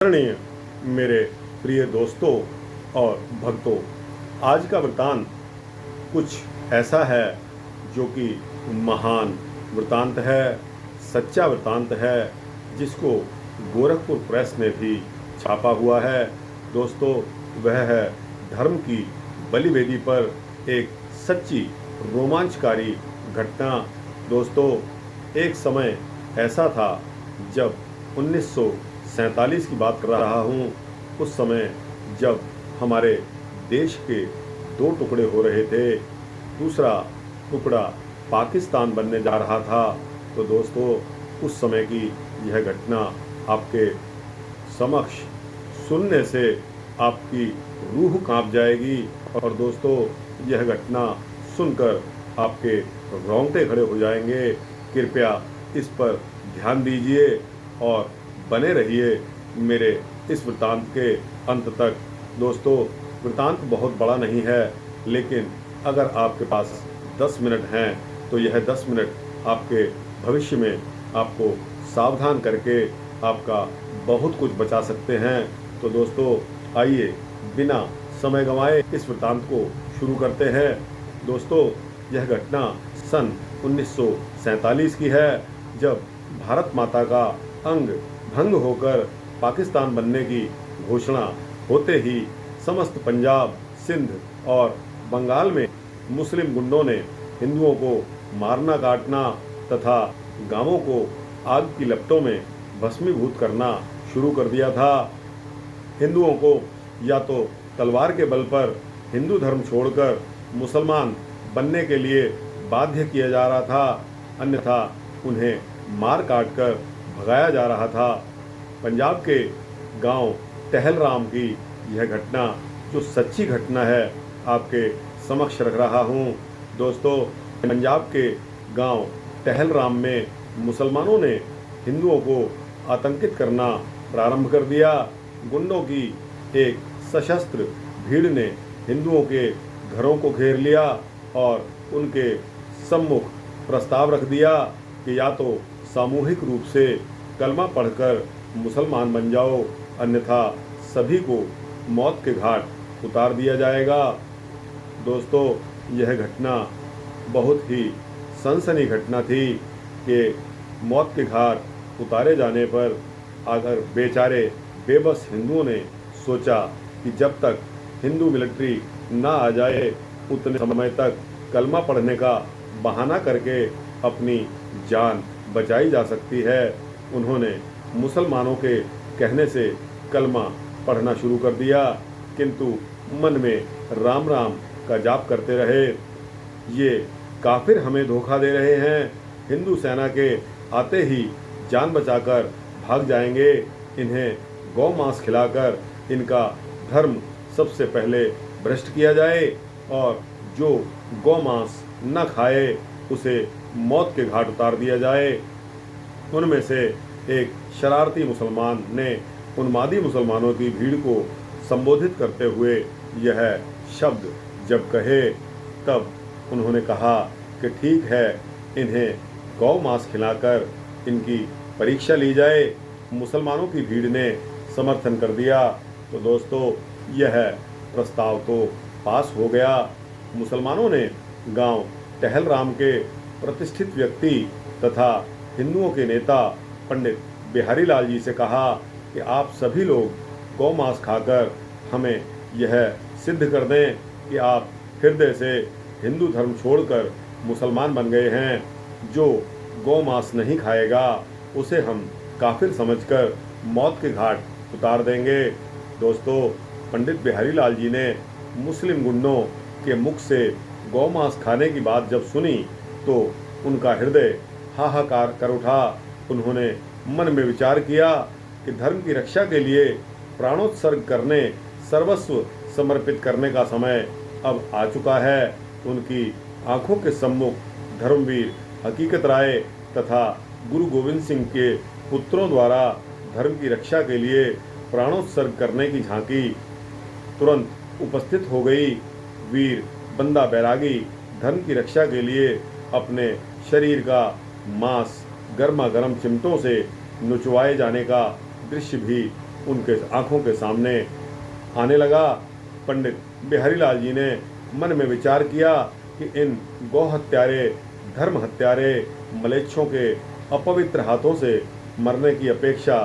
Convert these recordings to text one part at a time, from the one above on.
आदरणीय मेरे प्रिय दोस्तों और भक्तों, आज का वृतांत कुछ ऐसा है जो कि महान वृतांत है, सच्चा वृतांत है, जिसको गोरखपुर प्रेस ने भी छापा हुआ है। दोस्तों, वह है धर्म की बलिवेदी पर एक सच्ची रोमांचकारी घटना। दोस्तों, एक समय ऐसा था जब 1947 की बात कर रहा हूँ। उस समय जब हमारे देश के दो टुकड़े हो रहे थे, दूसरा टुकड़ा पाकिस्तान बनने जा रहा था। तो दोस्तों, उस समय की यह घटना आपके समक्ष सुनने से आपकी रूह कांप जाएगी। और दोस्तों, यह घटना सुनकर आपके रोंगटे खड़े हो जाएंगे। कृपया इस पर ध्यान दीजिए और बने रहिए मेरे इस वृतांत के अंत तक। दोस्तों, वृतांत बहुत बड़ा नहीं है, लेकिन अगर आपके पास 10 मिनट हैं तो यह 10 मिनट आपके भविष्य में आपको सावधान करके आपका बहुत कुछ बचा सकते हैं। तो दोस्तों, आइए बिना समय गंवाए इस वृतांत को शुरू करते हैं। दोस्तों, यह घटना सन 1947 की है, जब भारत माता का अंग भंग होकर पाकिस्तान बनने की घोषणा होते ही समस्त पंजाब, सिंध और बंगाल में मुस्लिम गुंडों ने हिंदुओं को मारना काटना तथा गांवों को आग की लपटों में भस्मीभूत करना शुरू कर दिया था। हिंदुओं को या तो तलवार के बल पर हिंदू धर्म छोड़कर मुसलमान बनने के लिए बाध्य किया जा रहा था, अन्यथा उन्हें मार काट कर भगाया जा रहा था। पंजाब के गांव टहलराम की यह घटना, जो सच्ची घटना है, आपके समक्ष रख रहा हूं। दोस्तों, पंजाब के गांव टहलराम में मुसलमानों ने हिंदुओं को आतंकित करना प्रारंभ कर दिया। गुंडों की एक सशस्त्र भीड़ ने हिंदुओं के घरों को घेर लिया और उनके सम्मुख प्रस्ताव रख दिया कि या तो सामूहिक रूप से कलमा पढ़कर मुसलमान बन जाओ, अन्यथा सभी को मौत के घाट उतार दिया जाएगा। दोस्तों, यह घटना बहुत ही सनसनी घटना थी कि मौत के घाट उतारे जाने पर अगर बेचारे बेबस हिंदुओं ने सोचा कि जब तक हिंदू मिलिट्री ना आ जाए उतने समय तक कलमा पढ़ने का बहाना करके अपनी जान बचाई जा सकती है। उन्होंने मुसलमानों के कहने से कलमा पढ़ना शुरू कर दिया, किंतु मन में राम राम का जाप करते रहे। ये काफिर हमें धोखा दे रहे हैं, हिंदू सेना के आते ही जान बचाकर भाग जाएंगे। इन्हें गौ मांस खिलाकर इनका धर्म सबसे पहले भ्रष्ट किया जाए और जो गौ मांस न खाए उसे मौत के घाट उतार दिया जाए। उनमें से एक शरारती मुसलमान ने उन्मादी मुसलमानों की भीड़ को संबोधित करते हुए यह शब्द जब कहे, तब उन्होंने कहा कि ठीक है, इन्हें गौ मांस खिलाकर इनकी परीक्षा ली जाए। मुसलमानों की भीड़ ने समर्थन कर दिया। तो दोस्तों, यह प्रस्ताव तो पास हो गया। मुसलमानों ने गांव टहलराम के प्रतिष्ठित व्यक्ति तथा हिंदुओं के नेता पंडित बिहारी लाल जी से कहा कि आप सभी लोग गौ मांस खाकर हमें यह सिद्ध कर दें कि आप हृदय से हिंदू धर्म छोड़कर मुसलमान बन गए हैं। जो गौ मांस नहीं खाएगा उसे हम काफिर समझकर मौत के घाट उतार देंगे। दोस्तों, पंडित बिहारी लाल जी ने मुस्लिम गुंडों के मुख से गौ मांस खाने की बात जब सुनी तो उनका हृदय हाहाकार कर उठा। उन्होंने मन में विचार किया कि धर्म की रक्षा के लिए प्राणोत्सर्ग करने, सर्वस्व समर्पित करने का समय अब आ चुका है। उनकी आंखों के सम्मुख धर्मवीर हकीकत राय तथा गुरु गोविंद सिंह के पुत्रों द्वारा धर्म की रक्षा के लिए प्राणोत्सर्ग करने की झांकी तुरंत उपस्थित हो गई। वीर बंदा बैरागी धर्म की रक्षा के लिए अपने शरीर का मांस गर्मा गर्म चिमटों से नुचवाए जाने का दृश्य भी उनके आंखों के सामने आने लगा। पंडित बिहारी लाल जी ने मन में विचार किया कि इन गौ हत्यारे, धर्म हत्यारे मलेच्छों के अपवित्र हाथों से मरने की अपेक्षा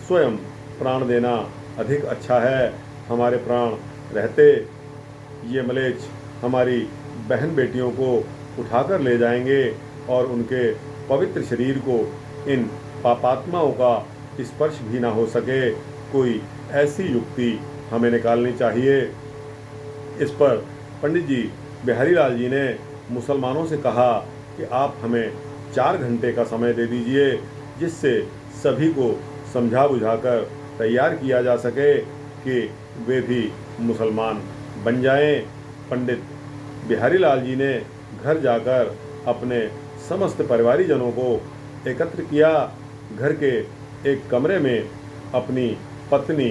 स्वयं प्राण देना अधिक अच्छा है। हमारे प्राण रहते ये मलेच्छ हमारी बहन बेटियों को उठाकर ले जाएंगे और उनके पवित्र शरीर को इन पापात्माओं का स्पर्श भी ना हो सके। कोई ऐसी युक्ति हमें निकालनी चाहिए। इस पर पंडित जी बिहारी लाल जी ने मुसलमानों से कहा कि आप हमें 4 घंटे का समय दे दीजिए, जिससे सभी को समझा बुझाकर तैयार किया जा सके कि वे भी मुसलमान बन जाएं। पंडित बिहारी लाल जी ने घर जाकर अपने समस्त परिवारीजनों को एकत्र किया। घर के एक कमरे में अपनी पत्नी,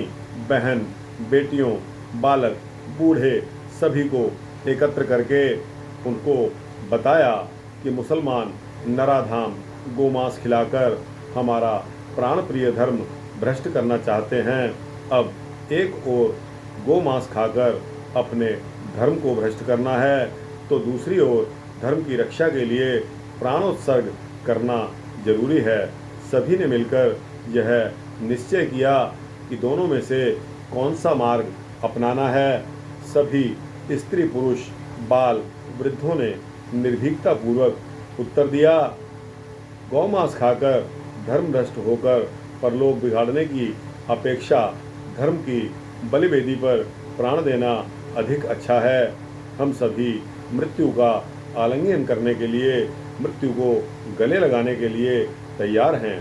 बहन, बेटियों, बालक, बूढ़े सभी को एकत्र करके उनको बताया कि मुसलमान नराधाम गोमांस खिलाकर हमारा प्राण प्रिय धर्म भ्रष्ट करना चाहते हैं। अब एक ओर गोमांस खाकर अपने धर्म को भ्रष्ट करना है, तो दूसरी ओर धर्म की रक्षा के लिए प्राणोत्सर्ग करना जरूरी है। सभी ने मिलकर यह निश्चय किया कि दोनों में से कौन सा मार्ग अपनाना है। सभी स्त्री, पुरुष, बाल, वृद्धों ने निर्भीकता पूर्वक उत्तर दिया, गौमांस खाकर धर्म भ्रष्ट होकर परलोक बिगाड़ने की अपेक्षा धर्म की बलिवेदी पर प्राण देना अधिक अच्छा है। हम सभी मृत्यु का आलिंगन करने के लिए, मृत्यु को गले लगाने के लिए तैयार हैं।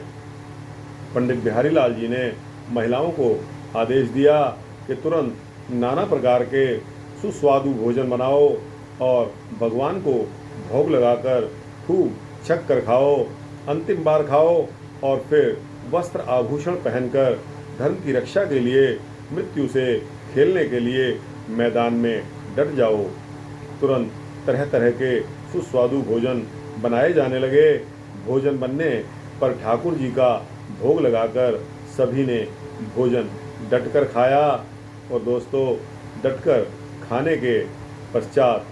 पंडित बिहारी लाल जी ने महिलाओं को आदेश दिया कि तुरंत नाना प्रकार के सुस्वादु भोजन बनाओ और भगवान को भोग लगाकर खूब छक कर खाओ, अंतिम बार खाओ और फिर वस्त्र आभूषण पहनकर धर्म की रक्षा के लिए, मृत्यु से खेलने के लिए मैदान में डट जाओ। तुरंत तरह तरह के सुस्वादु भोजन बनाए जाने लगे। भोजन बनने पर ठाकुर जी का भोग लगाकर सभी ने भोजन डटकर खाया। और दोस्तों, डटकर खाने के पश्चात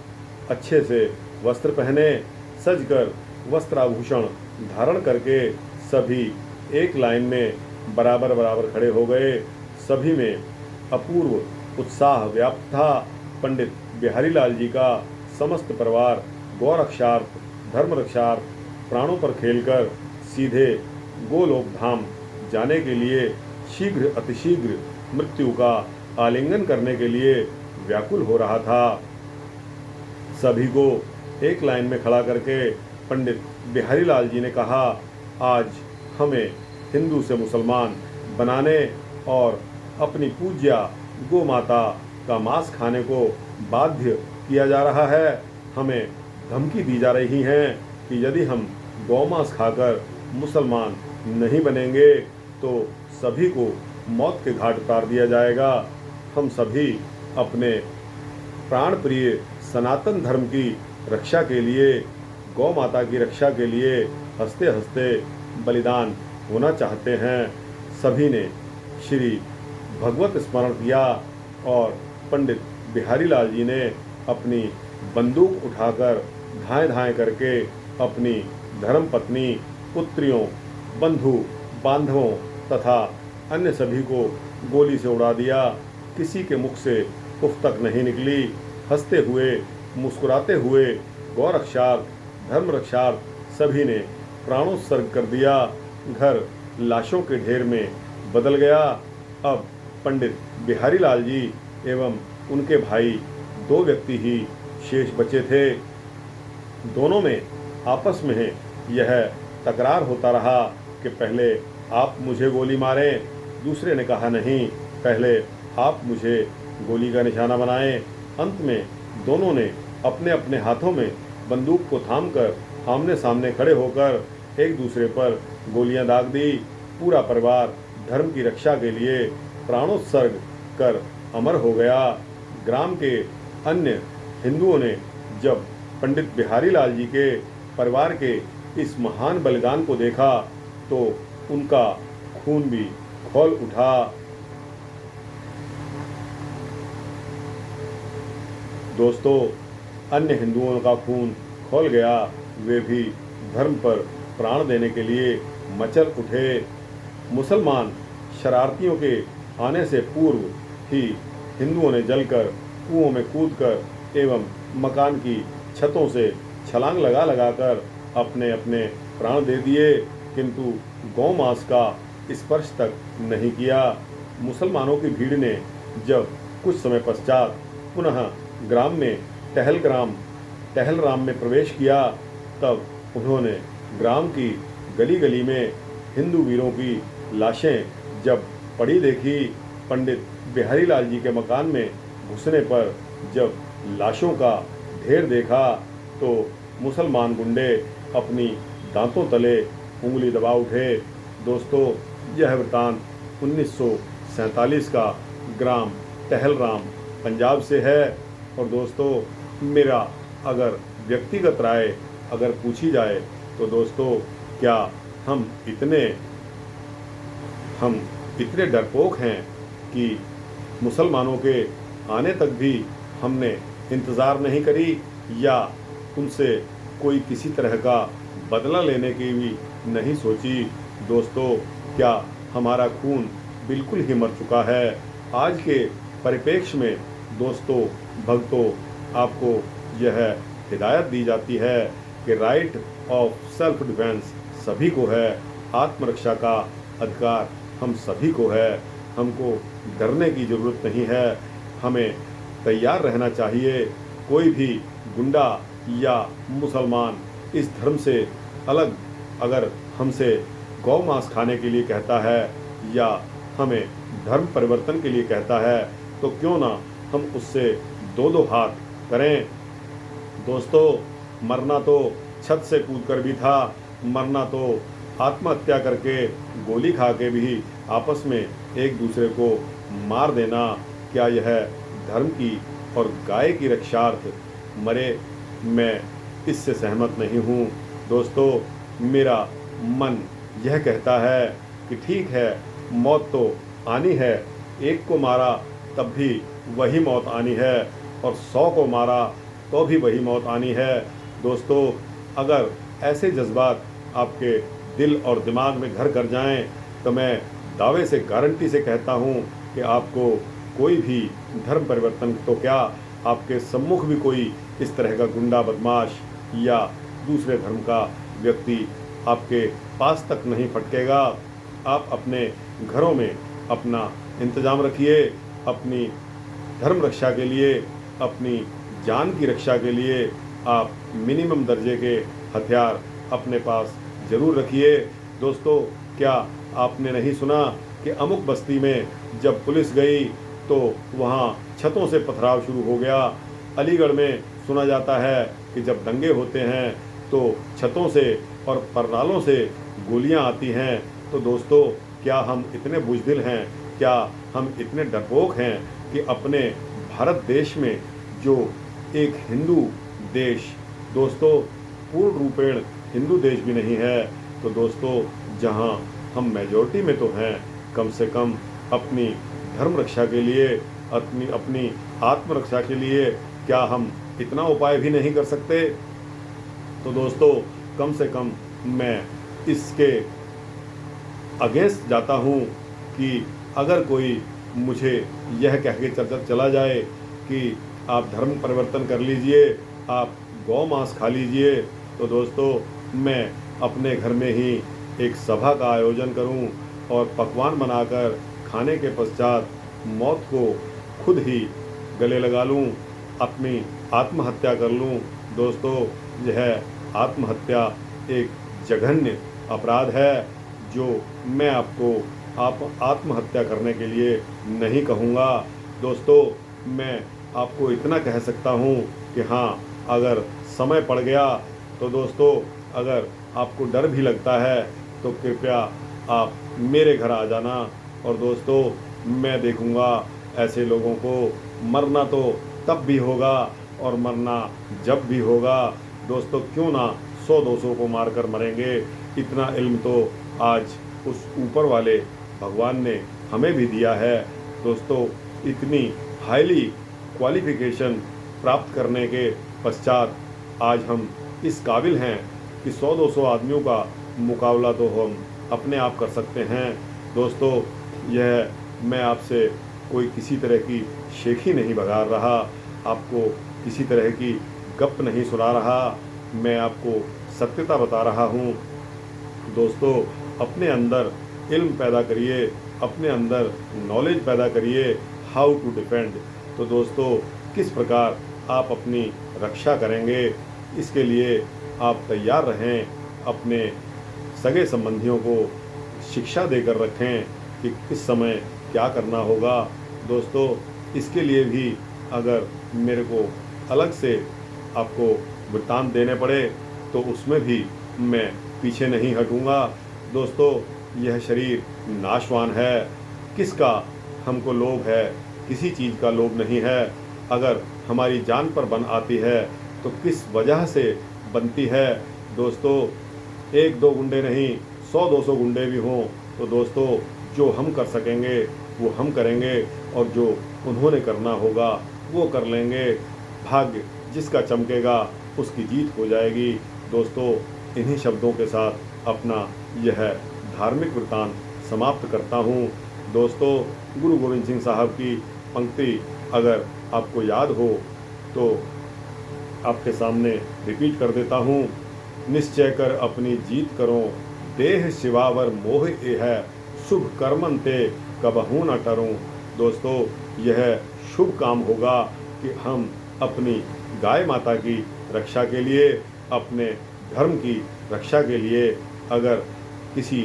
अच्छे से वस्त्र पहने, सजकर वस्त्राभूषण धारण करके सभी एक लाइन में बराबर बराबर खड़े हो गए। सभी में अपूर्व उत्साह व्याप्त था। पंडित बिहारी लाल जी का समस्त परिवार गौरक्षार्थ, धर्म रक्षार्थ प्राणों पर खेलकर सीधे गोलोक धाम जाने के लिए, शीघ्र अतिशीघ्र मृत्यु का आलिंगन करने के लिए व्याकुल हो रहा था। सभी को एक लाइन में खड़ा करके पंडित बिहारी लाल जी ने कहा, आज हमें हिंदू से मुसलमान बनाने और अपनी पूज्या गौ माता का मांस खाने को बाध्य किया जा रहा है। हमें धमकी दी जा रही है कि यदि हम गौमांस खाकर मुसलमान नहीं बनेंगे तो सभी को मौत के घाट उतार दिया जाएगा। हम सभी अपने प्राण प्रिय सनातन धर्म की रक्षा के लिए, गौ माता की रक्षा के लिए हंसते हंसते बलिदान होना चाहते हैं। सभी ने श्री भगवत स्मरण किया और पंडित बिहारी लाल जी ने अपनी बंदूक उठाकर धाएं धाएं करके अपनी धर्मपत्नी, पुत्रियों, बंधु बांधवों तथा अन्य सभी को गोली से उड़ा दिया। किसी के मुख से उफ तक नहीं निकली। हंसते हुए, मुस्कुराते हुए गौरक्षार्थ, धर्म रक्षार्थ सभी ने प्राणोत्सर्ग कर दिया। घर लाशों के ढेर में बदल गया। अब पंडित बिहारी लाल जी एवं उनके भाई 2 व्यक्ति ही शेष बचे थे। दोनों में आपस में यह तकरार होता रहा कि पहले आप मुझे गोली मारें। दूसरे ने कहा नहीं, पहले आप मुझे गोली का निशाना बनाएं। अंत में दोनों ने अपने अपने हाथों में बंदूक को थामकर आमने सामने खड़े होकर एक दूसरे पर गोलियां दाग दी। पूरा परिवार धर्म की रक्षा के लिए प्राणोत्सर्ग कर अमर हो गया। ग्राम के अन्य हिंदुओं ने जब पंडित बिहारी लाल जी के परिवार के इस महान बलिदान को देखा तो उनका खून भी खौल उठा। दोस्तों, अन्य हिंदुओं का खून खौल गया, वे भी धर्म पर प्राण देने के लिए मचल उठे। मुसलमान शरारतियों के आने से पूर्व ही हिंदुओं ने जलकर कुओं में कूदकर एवं मकान की छतों से छलांग लगा लगाकर अपने अपने प्राण दे दिए, किंतु गौ मांस का स्पर्श तक नहीं किया। मुसलमानों की भीड़ ने जब कुछ समय पश्चात पुनः ग्राम में टहलराम में प्रवेश किया, तब उन्होंने ग्राम की गली गली में हिंदू वीरों की लाशें जब पड़ी देखी। पंडित बिहारी लाल जी के मकान में घुसने पर जब लाशों का ढेर देखा, तो मुसलमान गुंडे अपनी दांतों तले उंगली दबा उठे। दोस्तों, यह वृतांत 1947 का ग्राम टहलराम पंजाब से है। और दोस्तों, मेरा अगर व्यक्तिगत राय अगर पूछी जाए तो दोस्तों, क्या हम इतने डरपोक हैं कि मुसलमानों के आने तक भी हमने इंतज़ार नहीं करी, या उनसे कोई किसी तरह का बदला लेने की भी नहीं सोची। दोस्तों, क्या हमारा खून बिल्कुल ही मर चुका है? आज के परिप्रेक्ष्य में दोस्तों, भक्तों, आपको यह हिदायत दी जाती है कि राइट ऑफ सेल्फ डिफेंस सभी को है, आत्मरक्षा का अधिकार हम सभी को है। हमको डरने की ज़रूरत नहीं है, हमें तैयार रहना चाहिए। कोई भी गुंडा या मुसलमान इस धर्म से अलग अगर हमसे गौ मांस खाने के लिए कहता है या हमें धर्म परिवर्तन के लिए कहता है, तो क्यों ना हम उससे दो दो हाथ करें। दोस्तों, मरना तो छत से कूदकर भी था, मरना तो आत्महत्या करके गोली खा के भी आपस में एक दूसरे को मार देना, क्या यह धर्म की और गाय की रक्षार्थ मरे? मैं इससे सहमत नहीं हूँ। दोस्तों, मेरा मन यह कहता है कि ठीक है, मौत तो आनी है, एक को मारा तब भी वही मौत आनी है, और 100 को मारा तो भी वही मौत आनी है। दोस्तों, अगर ऐसे जज्बात आपके दिल और दिमाग में घर कर जाएं, तो मैं दावे से गारंटी से कहता हूं कि आपको कोई भी धर्म परिवर्तन तो क्या, आपके सम्मुख भी कोई इस तरह का गुंडा बदमाश या दूसरे धर्म का व्यक्ति आपके पास तक नहीं फटकेगा। आप अपने घरों में अपना इंतजाम रखिए, अपनी धर्म रक्षा के लिए, अपनी जान की रक्षा के लिए आप मिनिमम दर्जे के हथियार अपने पास ज़रूर रखिए। दोस्तों, क्या आपने नहीं सुना कि अमुक बस्ती में जब पुलिस गई तो वहाँ छतों से पथराव शुरू हो गया? अलीगढ़ में सुना जाता है कि जब दंगे होते हैं तो छतों से और परनालों से गोलियां आती हैं। तो दोस्तों, क्या हम इतने बुज़दिल हैं, क्या हम इतने डरपोक हैं कि अपने भारत देश में जो एक हिंदू देश, दोस्तों पूर्ण रूपेण हिंदू देश भी नहीं है, तो दोस्तों जहां हम मेजॉरिटी में तो हैं, कम से कम अपनी धर्म रक्षा के लिए, अपनी आत्मरक्षा के लिए क्या हम इतना उपाय भी नहीं कर सकते? तो दोस्तों, कम से कम मैं इसके अगेंस्ट जाता हूँ कि अगर कोई मुझे यह कह के चला जाए कि आप धर्म परिवर्तन कर लीजिए, आप गौ मांस खा लीजिए, तो दोस्तों मैं अपने घर में ही एक सभा का आयोजन करूं और पकवान बनाकर खाने के पश्चात मौत को खुद ही गले लगा लूं, अपनी आत्महत्या कर लूं। दोस्तों, यह आत्महत्या एक जघन्य अपराध है जो मैं आपको आत्महत्या करने के लिए नहीं कहूँगा। दोस्तों, मैं आपको इतना कह सकता हूँ कि हाँ, अगर समय पड़ गया तो दोस्तों, अगर आपको डर भी लगता है तो कृपया आप मेरे घर आ जाना, और दोस्तों मैं देखूँगा ऐसे लोगों को। मरना तो तब भी होगा और मरना जब भी होगा। दोस्तों, क्यों ना 100-200 को मारकर मरेंगे। इतना इल्म तो आज उस ऊपर वाले भगवान ने हमें भी दिया है। दोस्तों, इतनी हाईली क्वालिफिकेशन प्राप्त करने के पश्चात आज हम इस काबिल हैं कि 100-200 आदमियों का मुकाबला तो हम अपने आप कर सकते हैं। दोस्तों, यह मैं आपसे कोई किसी तरह की शेखी नहीं बघार रहा, आपको किसी तरह की गप नहीं सुना रहा, मैं आपको सत्यता बता रहा हूँ। दोस्तों, अपने अंदर इल्म पैदा करिए, अपने अंदर नॉलेज पैदा करिए, हाउ टू डिफेंड। तो दोस्तों, किस प्रकार आप अपनी रक्षा करेंगे, इसके लिए आप तैयार रहें। अपने सगे संबंधियों को शिक्षा देकर रखें कि किस समय क्या करना होगा। दोस्तों, इसके लिए भी अगर मेरे को अलग से आपको वृत्तांत देने पड़े तो उसमें भी मैं पीछे नहीं हटूँगा। दोस्तों, यह शरीर नाशवान है, किसका हमको लोभ है, किसी चीज़ का लोभ नहीं है। अगर हमारी जान पर बन आती है तो किस वजह से बनती है। दोस्तों, 1-2 गुंडे नहीं, 100-200 गुंडे भी हों तो दोस्तों, जो हम कर सकेंगे वो हम करेंगे और जो उन्होंने करना होगा वो कर लेंगे। भाग्य जिसका चमकेगा उसकी जीत हो जाएगी। दोस्तों, इन्हीं शब्दों के साथ अपना यह धार्मिक वृत्तांत समाप्त करता हूँ। दोस्तों, गुरु गोविंद सिंह साहब की पंक्ति अगर आपको याद हो तो आपके सामने रिपीट कर देता हूँ। निश्चय कर अपनी जीत करो, देह शिवावर मोह ए है, शुभ कर्मन ते कबहू न टरूं। दोस्तों, यह शुभ काम होगा कि हम अपनी गाय माता की रक्षा के लिए, अपने धर्म की रक्षा के लिए अगर किसी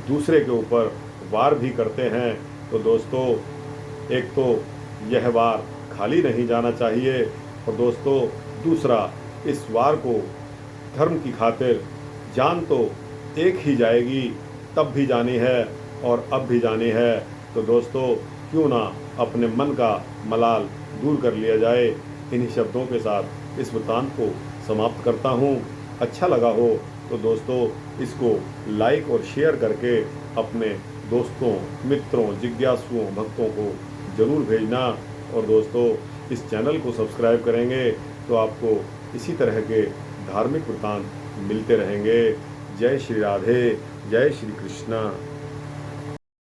दूसरे के ऊपर वार भी करते हैं तो दोस्तों, एक तो यह वार खाली नहीं जाना चाहिए और दोस्तों दूसरा, इस वार को धर्म की खातिर जान तो एक ही जाएगी, तब भी जानी है और अब भी जानी है। तो दोस्तों, क्यों ना अपने मन का मलाल दूर कर लिया जाए। इन्हीं शब्दों के साथ इस वृत्तांत को समाप्त करता हूँ। अच्छा लगा हो तो दोस्तों, इसको लाइक और शेयर करके अपने दोस्तों, मित्रों, जिज्ञासुओं, भक्तों को ज़रूर भेजना। और दोस्तों, इस चैनल को सब्सक्राइब करेंगे तो आपको इसी तरह के धार्मिक वृत्तांत मिलते रहेंगे। जय श्री राधे, जय श्री कृष्णा।